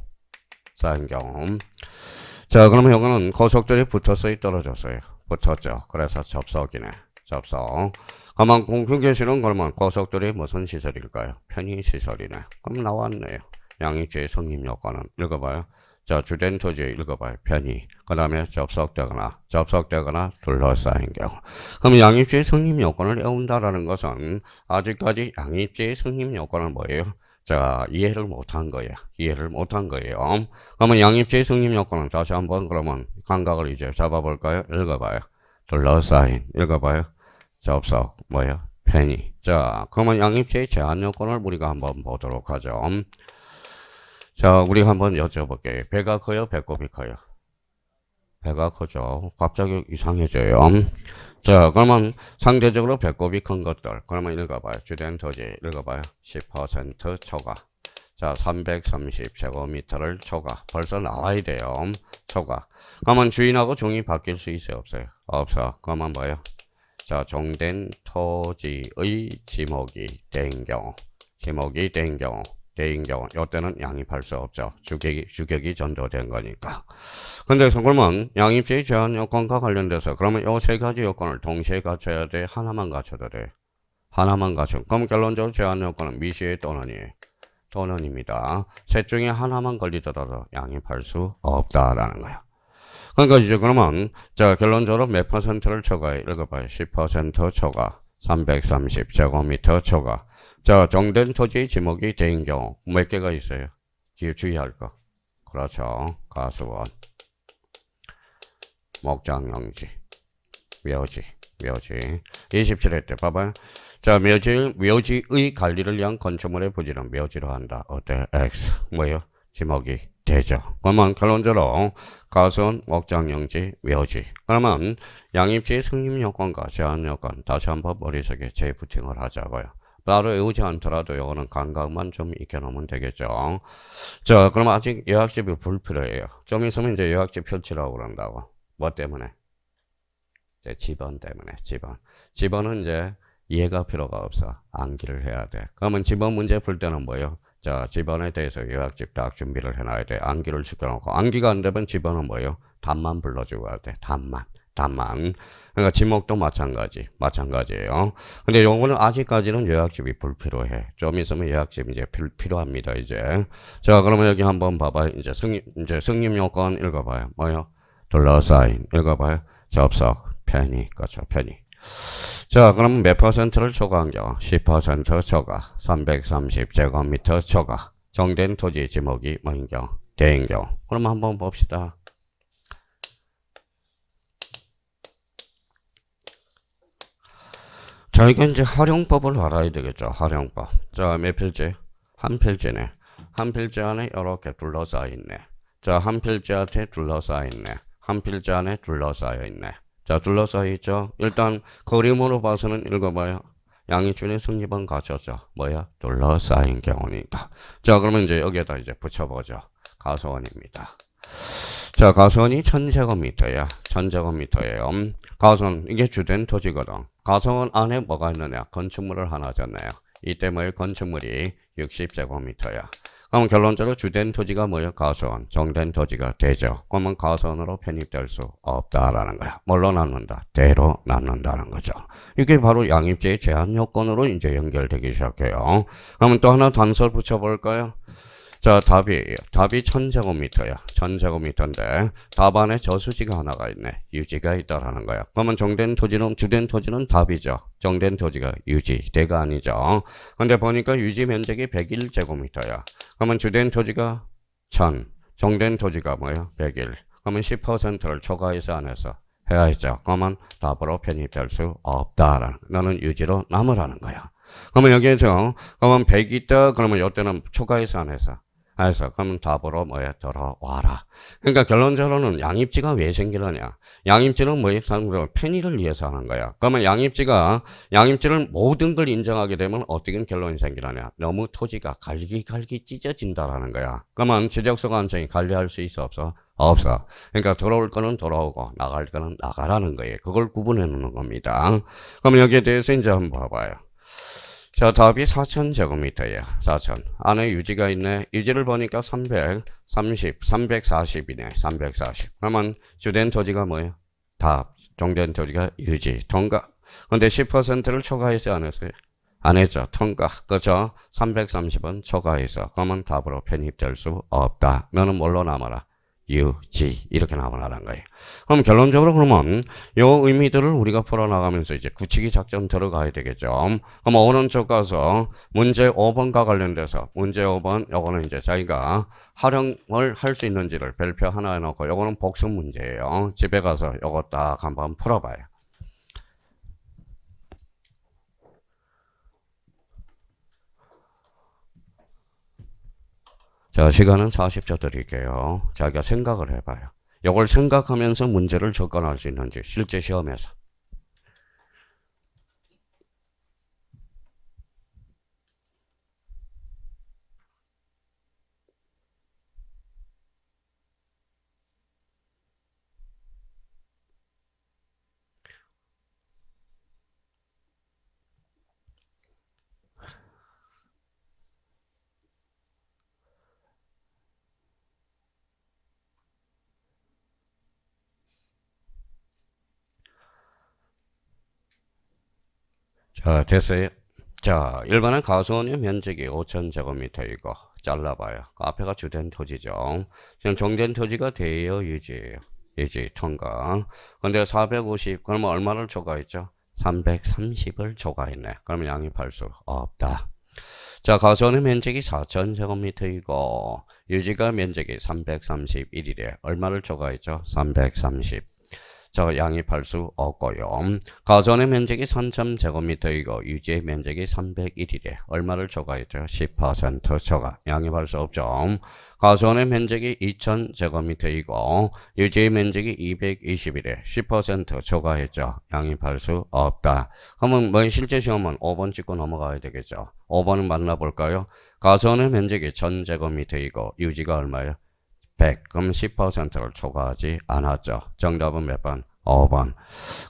자, 그러면 이거는 고속도로에 붙었어요? 떨어졌어요? 붙었죠. 그래서 접속이네. 접속. 그러면 공휴게실은 그러면 고속도로의 무슨 시설일까요? 편의시설이네. 그럼 나왔네요. 양입지의 성립 요건은 읽어봐요. 자, 주된 토지 읽어봐요. 편의. 그 다음에 접속되거나 둘러싸인 경우. 그럼 양입지의 성립 요건을 외운다라는 것은 아직까지 양입지의 성립 요건은 뭐예요? 자, 이해를 못한 거예요. 그러면 양입지의 성립 요건은 다시 한번 그러면 감각을 이제 잡아볼까요? 읽어봐요. 둘러싸인. 읽어봐요. 접속. 뭐예요? 편의. 자, 그러면 양입지의 제한 요건을 우리가 한번 보도록 하죠. 자, 우리가 한번 여쭤볼게요. 배가 커요? 배꼽이 커요? 배가 크죠. 갑자기 이상해져요. 자, 그러면 상대적으로 배꼽이 큰 것들. 그러면 읽어봐요. 주된 토지 읽어봐요. 10% 초과. 자, 330제곱미터를 초과. 벌써 나와야 돼요. 초과. 그러면 주인하고 종이 바뀔 수 있어요? 없어요? 없어. 그러면 뭐예요? 자, 종된 토지의 지목이 된 경우. 이때는 양입할 수 없죠. 주격이 전도된 거니까. 근데 그러면 양입지의 제한 요건과 관련돼서 그러면 이 세 가지 요건을 동시에 갖춰야 돼? 하나만 갖춰도 돼? 하나만 갖춰. 그럼 결론적으로 제한 요건은 미시의 또는이에요. 또는입니다. 셋 중에 하나만 걸리더라도 양입할 수 없다라는 거야. 그러니까 이제 그러면 자, 결론적으로 몇 퍼센트를 초과해? 읽어봐요. 10% 초과. 330제곱미터 초과. 자, 정된 토지의 지목이 된 경우 몇 개가 있어요? 주의할 거. 그렇죠. 가수원, 목장용지, 묘지. 27회 때 봐봐요. 자, 묘지의 관리를 위한 건축물의 부지는 묘지로 한다. 어때? X. 뭐예요? 지목이 되죠. 그러면 결론적으로 가선, 목장용지, 묘지. 그러면 양입지의 승립 요건과 제한 요건 다시 한번 머릿속에 재부팅을 하자고요. 따로 외우지 않더라도 이거는 감각만 좀 익혀놓으면 되겠죠. 자, 그럼 아직 요약집이 불필요해요. 좀 있으면 이제 요약집 펼치라고 그런다고. 뭐 때문에? 이제 지번 때문에, 지번. 지번은 이제 이해가 필요가 없어. 암기를 해야 돼. 그러면 지번 문제 풀 때는 뭐예요? 자, 지번에 대해서 요약집 딱 준비를 해놔야 돼. 암기를 시켜놓고. 암기가 안 되면 지번은 뭐예요? 답만 불러주고 해야 돼. 답만. 그러니까 지목도 마찬가지예요. 근데 요거는 아직까지는 요약집이 불필요해. 좀 있으면 요약집 이제 필요합니다, 이제. 자, 그러면 여기 한번 봐봐요. 이제 승립 요건 읽어봐요. 뭐요? 둘러싸인. 읽어봐요. 접속. 편의. 그렇죠, 편의. 자, 그럼 몇 퍼센트를 초과한 경우? 10% 초과. 330제곱미터 초과. 정된 토지 지목이 뭐인 경우? 대인 경우. 그럼 한번 봅시다. 저희가 이제 활용법을 알아야 되겠죠. 활용법. 자, 몇 필지? 한 필지네. 한 필지 안에 이렇게 둘러싸여 있네. 자, 한 필지 앞에 둘러싸여 있네. 한 필지 안에 둘러싸여 있네. 자, 둘러싸여 있죠. 일단 그림으로 봐서는 읽어봐요. 양이춘의 승립은 갖췄죠. 뭐야? 둘러싸인 경우니까. 자, 그러면 이제 여기에다 이제 붙여보죠. 가소원입니다. 자, 가소원이 1000제곱미터야. 1000제곱미터예요. 가소원, 이게 주된 토지거든. 가소원 안에 뭐가 있느냐? 건축물을 하나 졌네요. 이때 뭐예요? 건축물이 60제곱미터야. 그럼 결론적으로 주된 토지가 뭐예요? 가소원. 정된 토지가 되죠. 그러면 가소원으로 편입될 수 없다라는 거야. 뭘로 나눈다? 대로 나눈다는 거죠. 이게 바로 양입지의 제한 요건으로 이제 연결되기 시작해요. 그러면 또 하나 단서를 붙여볼까요? 자, 답이 1000제곱미터야. 1000제곱미터인데 답 안에 저수지가 하나가 있네. 유지가 있다라는 거야. 그러면 주된 토지는 답이죠. 정된 토지가 유지, 대가 아니죠. 근데 보니까 유지 면적이 101제곱미터야. 그러면 주된 토지가 1000, 정된 토지가 뭐야? 101. 그러면 10%를 초과해서 안 해서 해야죠. 그러면 답으로 편입될 수 없다라는. 너는 유지로 남으라는 거야. 그러면 여기에서 그러면 100 있다. 그러면 이때는 초과해서 안 해서. 그러면 답으로 뭐야? 들어와라. 그러니까 결론적으로는 양입지가 왜 생기느냐? 양입지는 뭐예요? 편의를 위해서 하는 거야. 그러면 양입지를 모든 걸 인정하게 되면 어떻게 결론이 생기느냐? 너무 토지가 갈기갈기 찢어진다라는 거야. 그러면 지적소가 한정이 관리할 수 있어 없어? 없어. 그러니까 들어올 거는 들어오고 나갈 거는 나가라는 거예요. 그걸 구분해 놓는 겁니다. 그럼 여기에 대해서 이제 한번 봐봐요. 자, 답이 4000제곱미터예요. 4000. 안에 유지가 있네. 유지를 보니까 340이네. 340. 그러면 주된 토지가 뭐예요? 답. 정된 토지가 유지. 통과. 근데 10%를 초과해서 안 했어요? 안 했죠. 통과. 그죠? 330은 초과해서. 그러면 답으로 편입될 수 없다. 너는 뭘로 남아라? 유지. 이렇게 나오라는 거예요. 그럼 결론적으로 그러면 요 의미들을 우리가 풀어나가면서 이제 굳히기 작전 들어가야 되겠죠. 그럼 오른쪽 가서 문제 5번과 관련돼서 문제 5번 요거는 이제 자기가 활용을 할 수 있는지를 별표 하나 해놓고 요거는 복습 문제예요. 집에 가서 요거 딱 한번 풀어봐요. 자, 시간은 40초 드릴게요. 자기가 생각을 해봐요. 이걸 생각하면서 문제를 접근할 수 있는지 실제 시험에서. 자, 됐어요. 자, 일반은 가수원의 면적이 5000제곱미터이고 잘라봐요. 앞에가 주된 토지죠. 지금 정된 토지가 대여 유지예요. 유지 통과. 근데 450 그러면 얼마를 초과했죠? 330을 초과했네. 그러면 양입할 수 없다. 자, 가수원의 면적이 4000제곱미터이고 유지가 면적이 331이래. 얼마를 초과했죠? 330. 저 양입할 수 없고요. 가전의 면적이 3000제곱미터이고 유지의 면적이 301이래. 얼마를 초과했죠? 10% 초과. 양입할 수 없죠. 가전의 면적이 2000제곱미터이고 유지의 면적이 220이래. 10% 초과했죠. 양입할 수 없다. 그러면 뭐 실제 시험은 5번 찍고 넘어가야 되겠죠. 5번은 만나볼까요? 가전의 면적이 1000제곱미터이고 유지가 얼마예요? 100. 그럼 10%를 초과하지 않았죠. 정답은 몇 번? 5번.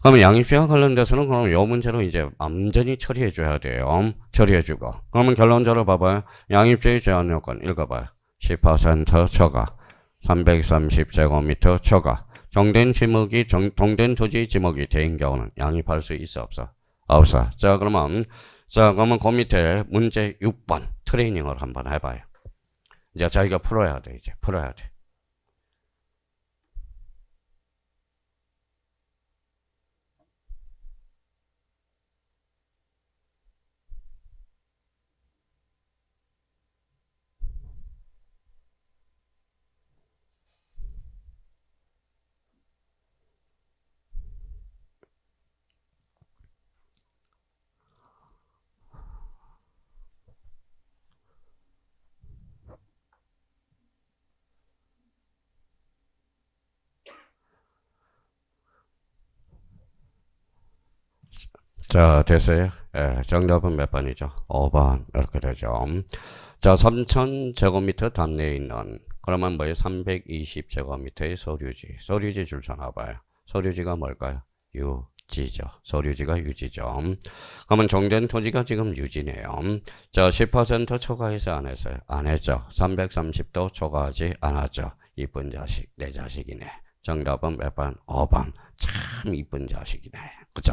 그러면 양입시와 관련돼서는 그럼 이 문제로 이제 완전히 처리해 줘야 돼요. 처리해 주고. 그러면 결론적으로 봐봐요. 양입주의 제한 요건 읽어봐요. 10% 초과. 330제곱미터 초과. 동된 토지 지목이 된 경우는 양입할 수 있어 없어? 없어. 자 그러면 그 밑에 문제 6번 트레이닝을 한번 해봐요. 이제 자기가 풀어야 돼. 이제 풀어야 돼. 자, 됐어요? 예, 정답은 몇 번이죠? 5번. 이렇게 되죠. 자, 3000제곱미터 담내에 있는, 그러면 뭐예요? 320제곱미터의 소류지. 소류지 줄 서나봐요. 소류지가 뭘까요? 유지죠. 소류지가 유지죠. 그러면 종된 토지가 지금 유지네요. 자, 10% 초과해서 안 했어요? 안 했죠. 330도 초과하지 않았죠. 이쁜 자식, 내 자식이네. 정답은 몇 번? 5번. 참 이쁜 자식이네. 그죠?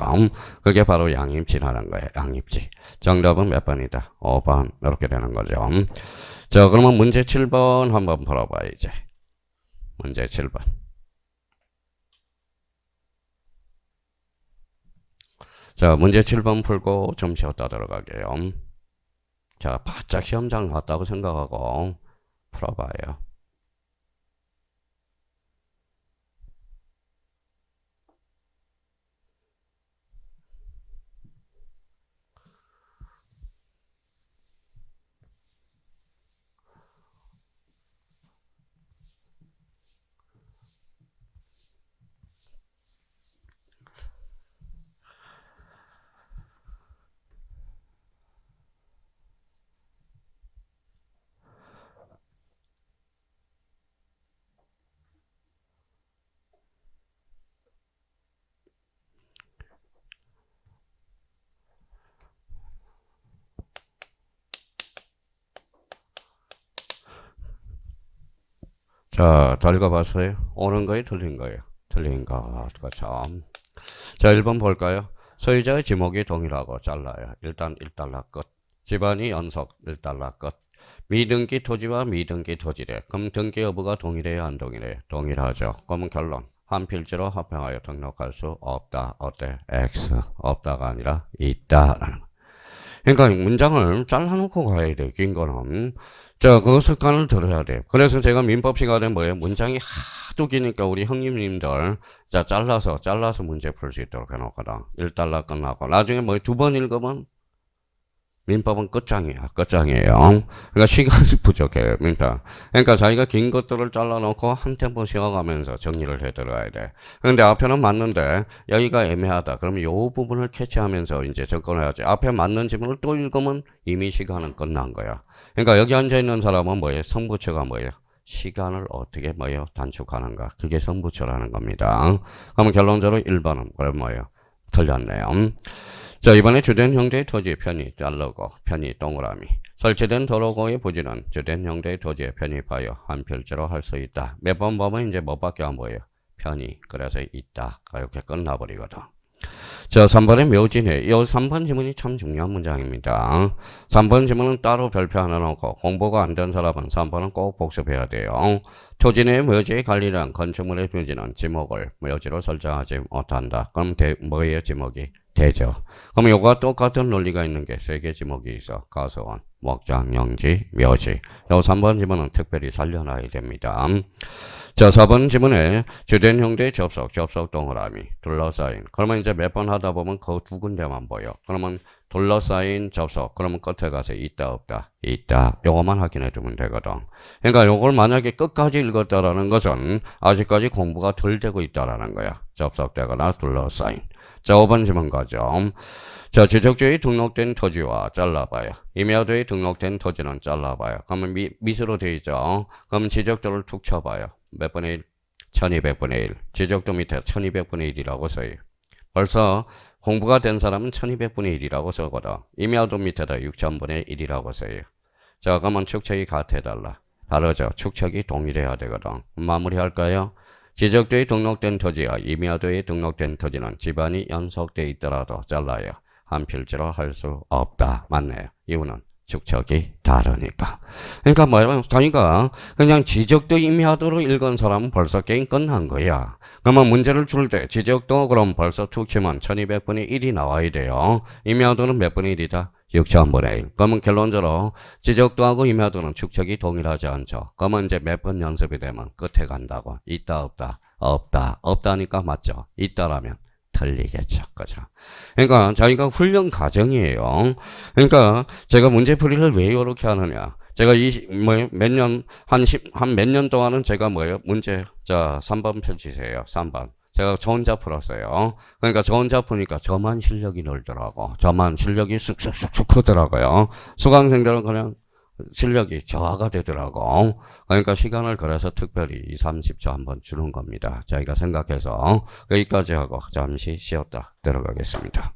그게 바로 양입지라는 거예요. 양입지. 정답은 몇 번이다? 5번. 이렇게 되는 거죠. 자, 그러면 문제 7번 한번 풀어봐요, 이제. 문제 7번. 자, 문제 7번 풀고 좀 쉬었다 들어가게요. 자, 바짝 시험장 갔다고 생각하고 풀어봐요. 자, 다 읽어봤어요? 옳은 거예요? 틀린 거예요? 틀린 것. 그렇죠. 자, 1번 볼까요? 소유자의 지목이 동일하고 잘라요. 일단 1달러 끝. 집안이 연속 1달러 끝. 미등기 토지와 미등기 토지래. 그럼 등기 여부가 동일해요? 안 동일해요? 동일하죠. 그러면 결론. 한 필지로 합병하여 등록할 수 없다. 어때? X. 없다가 아니라 있다라는 거. 그러니까 문장을 잘라놓고 가야 돼. 긴 거는. 자, 그 습관을 들어야 돼. 그래서 제가 민법 시간에 뭐예요? 문장이 하도 기니까 우리 형님님들 자 잘라서 문제 풀 수 있도록 해놓거든. 1달러 끝나고 나중에 뭐 2번 읽으면 민법은 끝장이야. 끝장이에요. 그러니까 시간이 부족해요. 민법. 그러니까 자기가 긴 것들을 잘라놓고 한 템포 쉬어가면서 정리를 해들어야 돼. 그런데 앞에는 맞는데 여기가 애매하다. 그러면 요 부분을 캐치하면서 이제 접근해야지. 앞에 맞는 지문을 또 읽으면 이미 시간은 끝난 거야. 그러니까 여기 앉아있는 사람은 뭐예요? 성부처가 뭐예요? 시간을 어떻게 뭐예요? 단축하는가. 그게 성부처라는 겁니다. 그러면 결론적으로 1번은 그럼 뭐예요? 틀렸네요. 자, 이번에 주된 형태의 토지의 편이 자르고 편이 동그라미. 설치된 도로고의 부지는 주된 형태의 토지에 편입하여 한 필지로 할 수 있다. 몇 번 보면 이제 뭐밖에 안 보여요? 편이. 그래서 있다. 이렇게 끝나버리거든. 자, 3번의 묘지네. 이 3번 지문이 참 중요한 문장입니다. 3번 지문은 따로 별표 하나 넣고 공부가 안 된 사람은 3번은 꼭 복습해야 돼요. 토지 내 묘지의 관리란 건축물의 묘지는 지목을 묘지로 설정하지 못한다. 그럼 뭐예요? 지목이? 되죠. 그럼 요거와 똑같은 논리가 있는 게 세 개 지목이 있어. 가서원, 목장, 영지, 묘지. 요 3번 지문은 특별히 살려놔야 됩니다. 자, 4번 지문에 주된 형태 접속 동그라미, 둘러싸인. 그러면 이제 몇 번 하다 보면 그 두 군데만 보여. 그러면 둘러싸인 접속. 그러면 끝에 가서 있다, 없다, 있다. 요거만 확인해 두면 되거든. 그러니까 요걸 만약에 끝까지 읽었다라는 것은 아직까지 공부가 덜 되고 있다라는 거야. 접속되거나 둘러싸인. 자, 5번 지문 가죠. 자, 지적주의 등록된 토지와 잘라봐요. 임야도에 등록된 토지는 잘라봐요. 그러면 밑으로 되어 있죠. 그럼 지적도를 툭 쳐봐요. 몇 분의 1? 1200분의 1. 지적도 밑에 1200분의 1이라고 써요. 벌써 공부가 된 사람은 1200분의 1이라고 써거든. 임야도 밑에다 6000분의 1이라고 써요. 자, 그러면 축척이 같아달라. 다르죠. 축척이 동일해야 되거든. 마무리할까요? 지적도에 등록된 토지와 임야도에 등록된 토지는 집안이 연속되어 있더라도 잘라요. 한 필지로 할 수 없다. 맞네요. 이유는 축척이 다르니까. 그러니까 뭐야? 자기가 그냥 지적도 임야도로 읽은 사람은 벌써 게임 끝난 거야. 그러면 문제를 줄 때 지적도 그럼 벌써 툭 치면 1200분의 1이 나와야 돼요. 임야도는 몇 분의 1이다? 6000분의 1. 그러면 결론적으로 지적도하고 임야도는 축척이 동일하지 않죠. 그러면 이제 몇 번 연습이 되면 끝에 간다고. 있다, 없다, 없다, 없다니까 맞죠. 있다라면 틀리겠죠. 그죠? 그러니까 자기가 훈련 과정이에요. 그러니까 제가 문제풀이를 왜 이렇게 하느냐. 제가 몇 년 동안은 제가 문제, 자, 3번 펼치세요. 3번. 제가 저 혼자 풀었어요. 그러니까 저 혼자 푸니까 저만 실력이 늘더라고. 저만 실력이 쑥쑥쑥쑥 크더라고요. 수강생들은 그냥 실력이 저하가 되더라고. 그러니까 시간을 그래서 특별히 2, 30초 한번 주는 겁니다. 저희가 생각해서 여기까지 하고 잠시 쉬었다 들어가겠습니다.